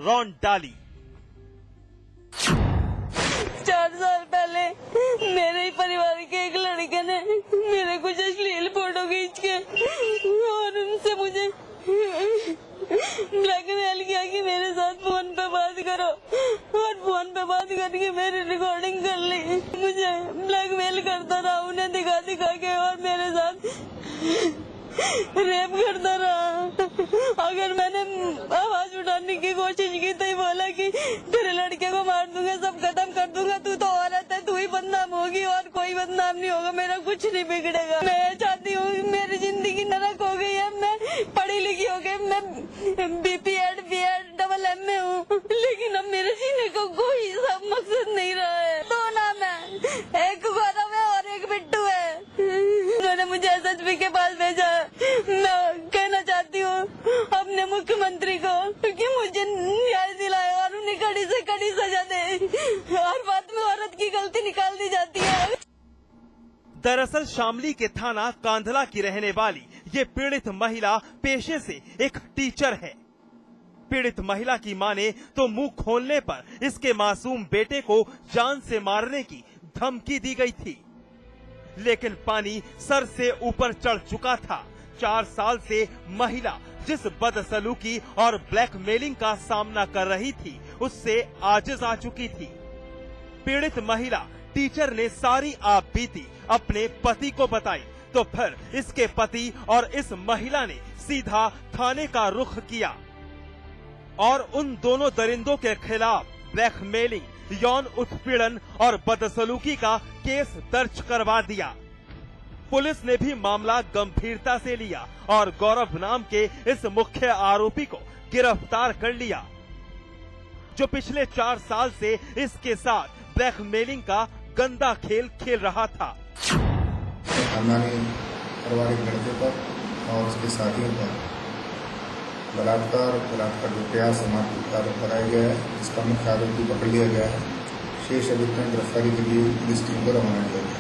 रौंद डाली। 4 साल पहले मेरे ही परिवार के एक लड़के ने मेरे कुछ अश्लील फोटो खींच के और उनसे मुझे ब्लैकमेल किया कि मेरे साथ फोन पे बात करो, और फोन पे बात करके मेरी रिकॉर्डिंग कर ली। मुझे ब्लैकमेल करता रहा, उन्हें दिखा दिखा के, और मेरे साथ रेप करता रहा। अगर मैंने आवाज उठाने की कोशिश की तो ही बोला कि तेरे लड़के को मार दूंगा, सब खत्म कर दूंगा, तू तो औरत है, तू ही बदनाम होगी और कोई बदनाम नहीं होगा, मेरा कुछ नहीं बिगड़ेगा। मैं चाहती हूँ, मेरी जिंदगी नरक हो गई है, मैं पढ़ी लिखी हो गई, मैं BPEd BEd डबल MA हूँ, लेकिन अब मेरे जीने को कोई सब मकसद नहीं रहा है। 2 नाम है, एक गौरव है और एक बिट्टू है। उन्होंने मुझे SSP के पास भेजा। मैं कहना चाहती हूँ अपने मुख्यमंत्री को कि मुझे न्याय दिलाए और उन्हें कड़ी से कड़ी सजा दे। हर बात में औरत की गलती निकाल दी जाती है। दरअसल शामली के थाना कांधला की रहने वाली ये पीड़ित महिला पेशे से एक टीचर है। पीड़ित महिला की माने तो मुंह खोलने पर इसके मासूम बेटे को जान से मारने की धमकी दी गई थी, लेकिन पानी सर से ऊपर चढ़ चुका था। 4 साल से महिला जिस बदसलूकी और ब्लैकमेलिंग का सामना कर रही थी, उससे आजिज आ चुकी थी। पीड़ित महिला टीचर ने सारी आपबीती अपने पति को बताई, तो फिर इसके पति और इस महिला ने सीधा थाने का रुख किया और उन दोनों दरिंदों के खिलाफ ब्लैकमेलिंग, यौन उत्पीड़न और बदसलूकी का केस दर्ज करवा दिया। पुलिस ने भी मामला गंभीरता से लिया और गौरव नाम के इस मुख्य आरोपी को गिरफ्तार कर लिया, जो पिछले 4 साल से इसके साथ ब्लैकमेलिंग का गंदा खेल खेल रहा था। खानदानी पारिवारिक लड़के पर और उसके साथियों पर बलात्कार जो प्रयास समाप्त कराया गया है, जिसका मुख्य आरोपी पकड़ लिया गया है। शेष अभियुक्त गिरफ्तारी के लिए पुलिस टीम को रवाना किया गया।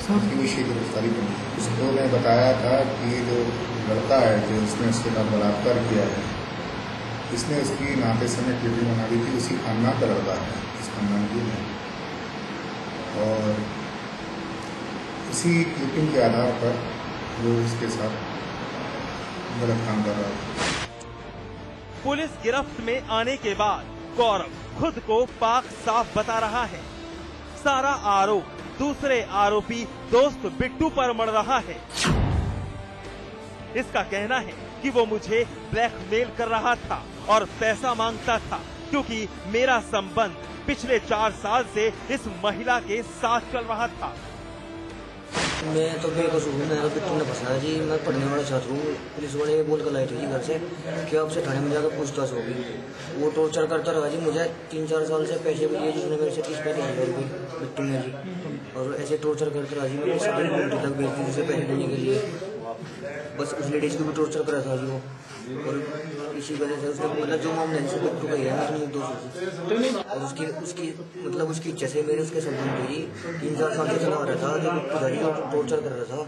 उसकी विशेष गिरफ्तारी करी। उसको ने बताया था कि जो लड़का है जो उसने उसके साथ बलात्कार किया है, इसने उसकी नाते समय क्लिपिंग बना दी थी। उसी खानदान का लड़का है, इस खानदान की है, और इसी क्लिपिंग के आधार पर वो उसके साथ गलत काम कर रहा है। पुलिस गिरफ्त में आने के बाद गौरव खुद को पाक साफ बता रहा है। सारा आरोप दूसरे आरोपी दोस्त बिट्टू पर मड़ रहा है। इसका कहना है कि वो मुझे ब्लैकमेल कर रहा था और पैसा मांगता था, क्योंकि मेरा संबंध पिछले 4 साल से इस महिला के साथ चल रहा था। मैं तो बेकसूर हूँ, मेरा बिट्टू ने फंसाया जी। मैं पढ़ने वाला छात्र हूँ। पुलिस वाले बोल कर लाए थे जी घर से कि आपसे थाने में जाकर पूछताछ होगी। वो टॉर्चर करता रहा जी मुझे। 3-4 साल से पैसे भी लिए जिसने मेरे से 30-35 हज़ार रुपये बिट्टू ने जी, और ऐसे टॉर्चर करता रहा जी। मेरे सारी घंटे तक भेज दी जिसे पैसे देने के लिए। बस उस लेडीज को भी टॉर्चर करा था जी वो, और इसी वजह से उसने मतलब जो मामला है बिट्टू का ही है, उसमें दोस्त और उसकी इच्छा से मेरे उसके संबंध में जी 3-4 साल से चला रहा था। जो बिट्टू था जी टॉर्चर कर रहा था,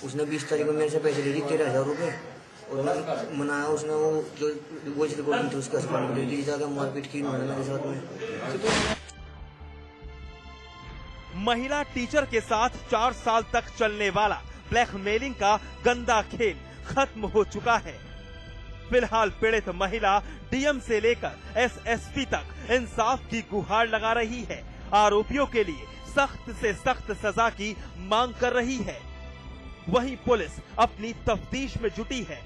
उसने 20 तारीख को मेरे से पैसे ले ली 13,000 रुपये, और मैं मनाया। उसने वो जो वॉइस रिकॉर्डिंग थी उसके अस्पताल में ले ली जाकर मारपीट की उन्होंने मेरे साथ में। महिला टीचर के साथ 4 साल तक चलने वाला ब्लैकमेलिंग का गंदा खेल खत्म हो चुका है। फिलहाल पीड़ित महिला DM से लेकर SSP तक इंसाफ की गुहार लगा रही है। आरोपियों के लिए सख्त से सख्त सजा की मांग कर रही है। वहीं पुलिस अपनी तफ्तीश में जुटी है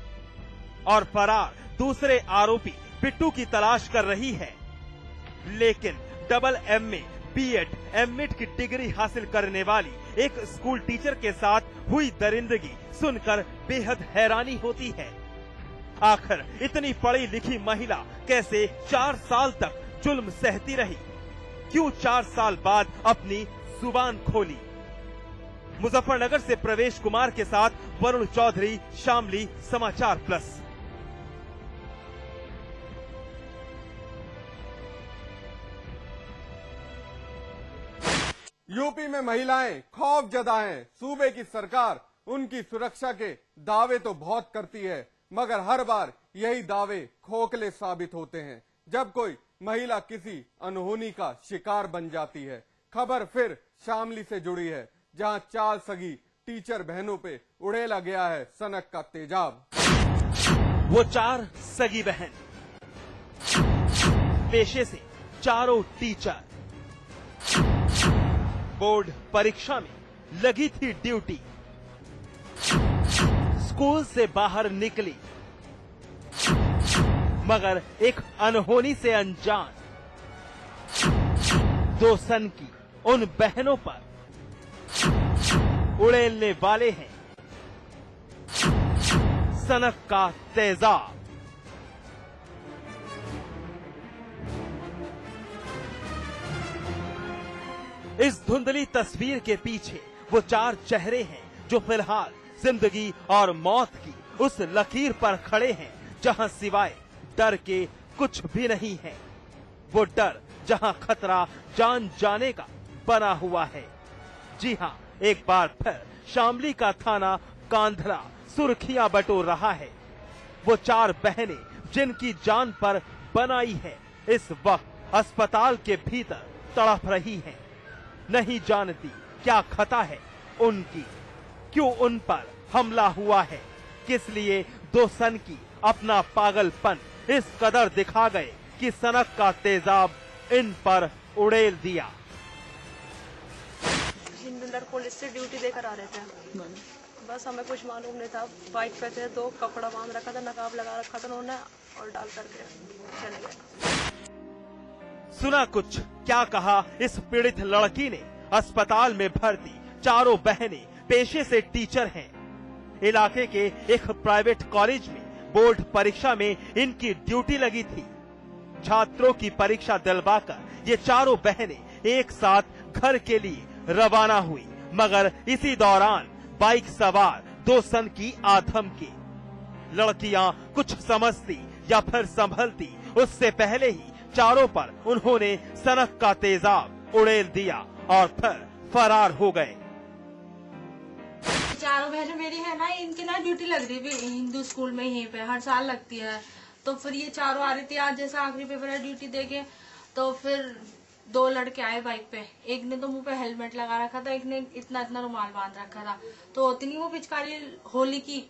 और फरार दूसरे आरोपी बिट्टू की तलाश कर रही है। लेकिन डबल MA BEd MIT की डिग्री हासिल करने वाली एक स्कूल टीचर के साथ हुई दरिंदगी सुनकर बेहद हैरानी होती है। आखिर इतनी पढ़ी लिखी महिला कैसे 4 साल तक जुल्म सहती रही? क्यों 4 साल बाद अपनी जुबान खोली? मुजफ्फरनगर से प्रवेश कुमार के साथ वरुण चौधरी, शामली समाचार प्लस। यूपी में महिलाएं खौफ जताएं। सूबे की सरकार उनकी सुरक्षा के दावे तो बहुत करती है, मगर हर बार यही दावे खोखले साबित होते हैं। जब कोई महिला किसी अनहोनी का शिकार बन जाती है। खबर फिर शामली से जुड़ी है, जहां 4 सगी टीचर बहनों पे उड़ेला गया है सनक का तेजाब। वो 4 सगी बहन, पेशे से चारों टीचर, बोर्ड परीक्षा में लगी थी ड्यूटी, स्कूल से बाहर निकली मगर एक अनहोनी से अनजान 2 सन की उन बहनों पर उड़ेलने वाले हैं सनक का तेजाब। इस धुंधली तस्वीर के पीछे वो 4 चेहरे हैं जो फिलहाल जिंदगी और मौत की उस लकीर पर खड़े हैं, जहां सिवाय डर के कुछ भी नहीं है। वो डर जहां खतरा जान जाने का बना हुआ है। जी हां, एक बार फिर शामली का थाना कांधला सुर्खियां बटोर रहा है। वो 4 बहनें जिनकी जान पर बनाई है, इस वक्त अस्पताल के भीतर तड़प रही हैं। नहीं जानती क्या खता है उनकी, क्यों उन पर हमला हुआ है, किस लिए 2 सन की अपना पागलपन इस कदर दिखा गए कि सनक का तेजाब इन पर उड़ेल दिया। हिंदुलर पुलिस से ड्यूटी देकर आ रहे थे, बस हमें कुछ मालूम नहीं था। बाइक पे थे, 2 कपड़ा बांध रखा था, नकाब लगा रखा था उन्होंने और डाल करके चले गए। सुना कुछ क्या कहा इस पीड़ित लड़की ने। अस्पताल में भर्ती चारों बहनें पेशे से टीचर हैं। इलाके के एक प्राइवेट कॉलेज में बोर्ड परीक्षा में इनकी ड्यूटी लगी थी। छात्रों की परीक्षा दिलवाकर ये चारों बहनें एक साथ घर के लिए रवाना हुई, मगर इसी दौरान बाइक सवार 2 सन की आधम की लड़कियां कुछ समझती या फिर संभलती, उससे पहले ही चारों पर उन्होंने सनक का तेजाब उड़ेल दिया और फिर फरार हो गए। चारों बहनें मेरी है ना, इनकी ना ड्यूटी लग रही है हिंदू स्कूल में, यहीं पे हर साल लगती है। तो फिर ये चारों आ रही थी, आज जैसा आखिरी पेपर है ड्यूटी देके, तो फिर 2 लड़के आए बाइक पे। एक ने तो मुंह पे हेलमेट लगा रखा था, एक ने इतना इतना रुमाल बांध रखा था। तो होती नहीं वो पिचकारी होली की,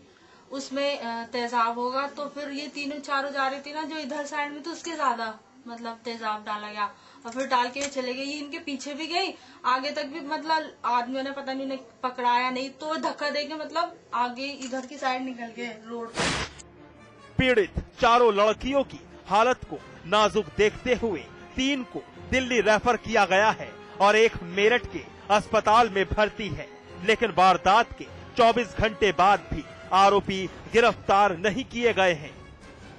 उसमें तेजाब होगा। तो फिर ये तीनों चारों जा रही थी ना, जो इधर साइड में, तो उसके ज्यादा मतलब तेजाब डाला गया और फिर डाल के चले गए। ये इनके पीछे भी गई, आगे तक भी, मतलब आदमियों ने पता नहीं उन्हें पकड़ाया नहीं, तो धक्का देके मतलब आगे इधर की साइड निकल गए रोड। पीड़ित चारों लड़कियों की हालत को नाजुक देखते हुए 3 को दिल्ली रेफर किया गया है और एक मेरठ के अस्पताल में भर्ती है। लेकिन वारदात के 24 घंटे बाद भी आरोपी गिरफ्तार नहीं किए गए हैं,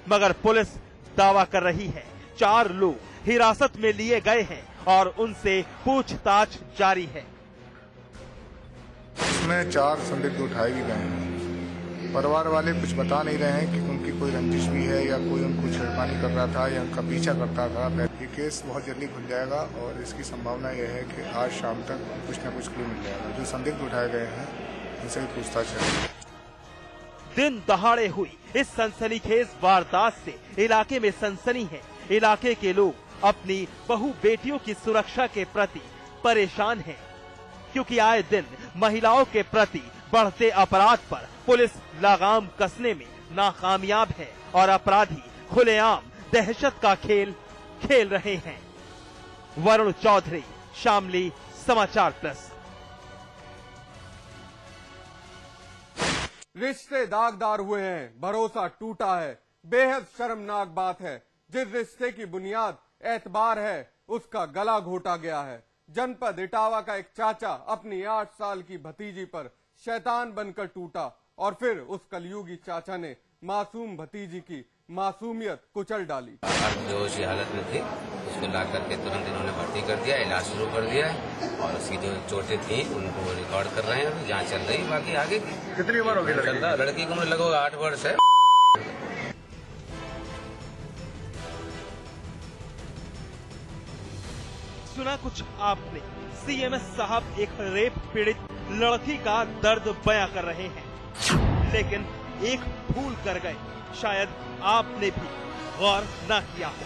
मगर पुलिस दावा कर रही है 4 लोग हिरासत में लिए गए हैं और उनसे पूछताछ जारी है। इसमें 4 संदिग्ध उठाए भी गए हैं। परिवार वाले कुछ बता नहीं रहे हैं कि उनकी कोई रंजिश भी है या कोई उनको छेड़खानी कर रहा था या उनका पीछा करता था। ये केस बहुत जल्दी खुल जाएगा और इसकी संभावना यह है कि आज शाम तक कुछ न कुछ क्लू मिल जाएगा। जो संदिग्ध उठाए गए हैं उनसे भी पूछताछ करेंगे। दिन दहाड़े हुई इस सनसनीखेज वारदात से इलाके में सनसनी है। इलाके के लोग अपनी बहु बेटियों की सुरक्षा के प्रति परेशान हैं, क्योंकि आए दिन महिलाओं के प्रति बढ़ते अपराध पर पुलिस लगाम कसने में नाकामयाब है और अपराधी खुलेआम दहशत का खेल खेल रहे हैं। वरुण चौधरी, शामली, समाचार प्लस। रिश्ते दागदार हुए हैं, भरोसा टूटा है। बेहद शर्मनाक बात है। जिस रिश्ते की बुनियाद एतबार है, उसका गला घोटा गया है। जनपद इटावा का एक चाचा अपनी 8 साल की भतीजी पर शैतान बनकर टूटा और फिर उस कलयुगी चाचा ने मासूम भतीजी की मासूमियत कुचल डाली। बेहोशी हालत में थी, उसको ला करके तुरंत इन्होंने भर्ती कर दिया, इलाज शुरू कर दिया है और उसकी जो चोटें थी उनको रिकॉर्ड कर रहे हैं, जांच चल रही। बाकी आगे कितनी उम्र होगी लड़की की उम्र लगभग 8 वर्ष है। सुना कुछ आपने, सीएमएस साहब एक रेप पीड़ित लड़की का दर्द बयां कर रहे हैं, लेकिन एक भूल कर गए, शायद आपने भी गौर न किया हो।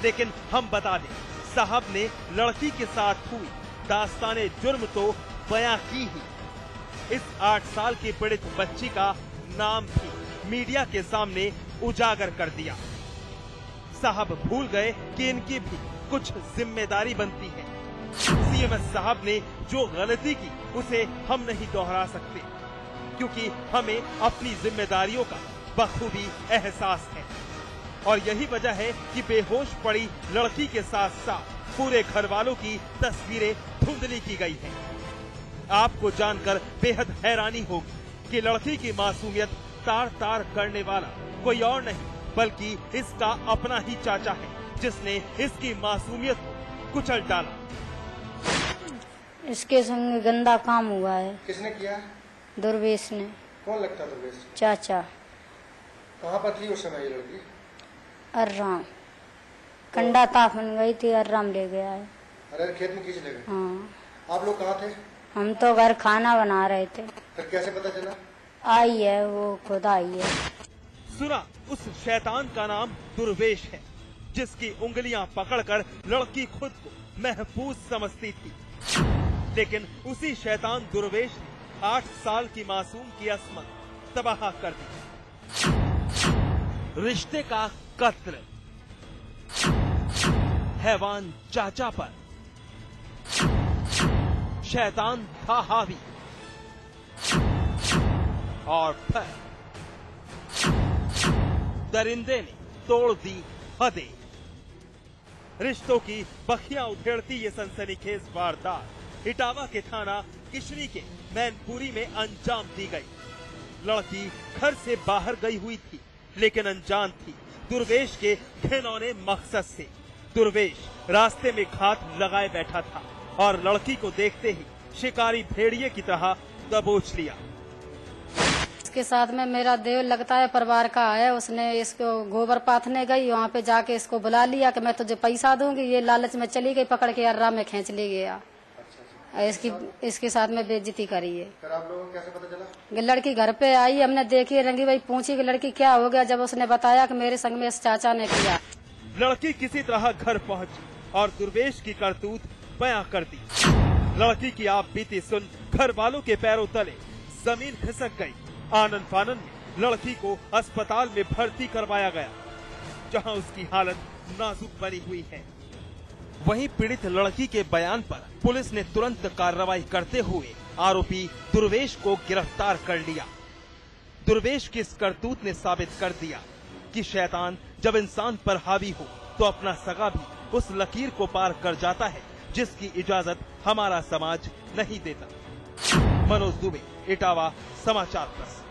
लेकिन हम बता दें, साहब ने लड़की के साथ हुई दास्ताने जुर्म तो बयां की ही। इस 8 साल की पीड़ित बच्ची का नाम भी मीडिया के सामने उजागर कर दिया। साहब भूल गए कि इनकी भी कुछ जिम्मेदारी बनती है। सीएमएस साहब ने जो गलती की उसे हम नहीं दोहरा सकते, क्योंकि हमें अपनी जिम्मेदारियों का बखूबी एहसास है। और यही वजह है कि बेहोश पड़ी लड़की के साथ साथ पूरे घर वालों की तस्वीरें धुंधली की गई हैं। आपको जानकर बेहद हैरानी होगी कि लड़की की मासूमियत तार तार करने वाला कोई और नहीं बल्कि इसका अपना ही चाचा है, जिसने इसकी मासूमियत को कुचल डाला। इसके संग गंदा काम हुआ है। किसने किया? दुर्वेश ने। कौन लगता है दुर्वेश? चाचा। कहाँ पर थी उस समय ये लड़की? अर्राम। कंडा ताफन गई थी, अर्राम ले गया है। अरे खेत में किसी ले गए? हाँ। आप लोग कहाँ थे? हम तो घर खाना बना रहे थे। फिर कैसे पता चला? आई है, वो खुद आई है। सुना, उस शैतान का नाम दुर्वेश है, जिसकी उंगलियां पकड़कर लड़की खुद को महफूज समझती थी। लेकिन उसी शैतान दुर्वेश ने 8 साल की मासूम की अस्मत तबाह कर दी। रिश्ते का कत्ल, हैवान चाचा पर शैतान था हावी, और फिर दरिंदे ने तोड़ दी हदें। रिश्तों की बखियां उधेड़ती ये सनसनीखेज वारदात इटावा के थाना किशरी के मैनपुरी में अंजाम दी गई। लड़की घर से बाहर गई हुई थी, लेकिन अनजान थी दुर्वेश के घिनौने मकसद से। दुर्वेश रास्ते में घात लगाए बैठा था और लड़की को देखते ही शिकारी भेड़िए की तरह दबोच लिया। इसके साथ में मेरा देव लगता है परिवार का है, उसने इसको गोबर पाथने गई, वहाँ पे जाके इसको बुला लिया कि मैं तुझे पैसा दूंगी। ये लालच में चली गई, पकड़ के अर्रा में खींच ले गया। इसके साथ में बेइज्जती करी है। फिर आप लोगों को कैसे पता चला? लड़की घर पे आई, हमने देखी, रंगी भाई पूछी कि लड़की क्या हो गया, जब उसने बताया कि मेरे संग में इस चाचा ने किया। लड़की किसी तरह घर पहुंची और दुर्वेश की करतूत बयां कर दी। लड़की की आप बीती सुन घर वालों के पैरों तले जमीन खिसक गई। आनन फानन में लड़की को अस्पताल में भर्ती करवाया गया, जहां उसकी हालत नाजुक बनी हुई है। वहीं पीड़ित लड़की के बयान पर पुलिस ने तुरंत कार्रवाई करते हुए आरोपी दुर्वेश को गिरफ्तार कर लिया। दुर्वेश की इस करतूत ने साबित कर दिया कि शैतान जब इंसान पर हावी हो तो अपना सगा भी उस लकीर को पार कर जाता है, जिसकी इजाजत हमारा समाज नहीं देता। मनोज दुबे, इटावा, समाचार प्लस।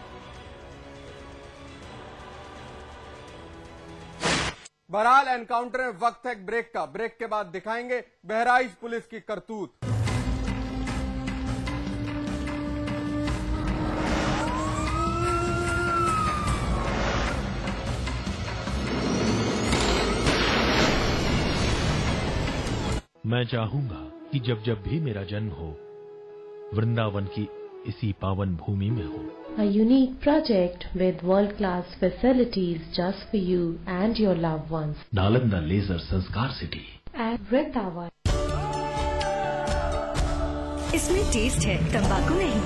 बहरहाल एनकाउंटर में वक्त है एक ब्रेक का। ब्रेक के बाद दिखाएंगे बहराइच पुलिस की करतूत। मैं चाहूंगा कि जब जब भी मेरा जन्म हो, वृंदावन की इसी पावन भूमि में हो। A unique project with world-class facilities just for you and your loved ones. Nalanda laser Sanskar city At Vrindavan. इसमें टेस्ट है, तंबाकू नहीं।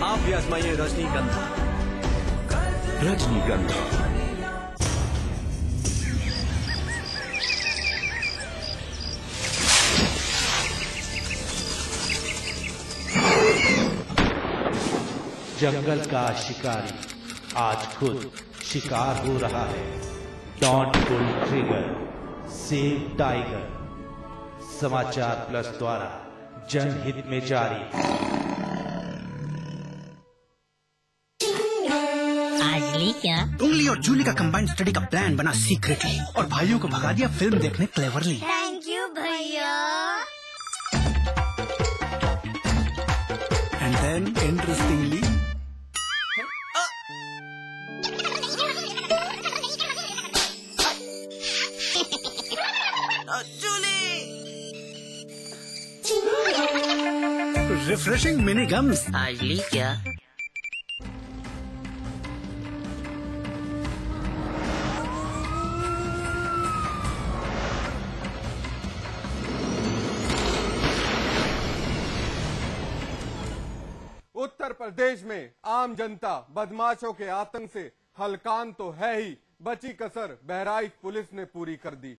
आप भी आजमाइए रजनीगंधा। रजनीगंधा जंगल का शिकारी आज खुद शिकार हो रहा है। Don't pull trigger, save tiger. Samachar plus द्वारा जनहित में जारी। आज ली क्या? उंगली और जूली का कंबाइंड स्टडी का प्लान बना सीक्रेटली और भाइयों को भगा दिया फिल्म देखने क्लेवरली। थैंक यू भैया। And then interestingly refreshing mini games. आज ली क्या? उत्तर प्रदेश में आम जनता बदमाशों के आतंक से हलकान तो है ही, बची कसर बहराइच पुलिस ने पूरी कर दी।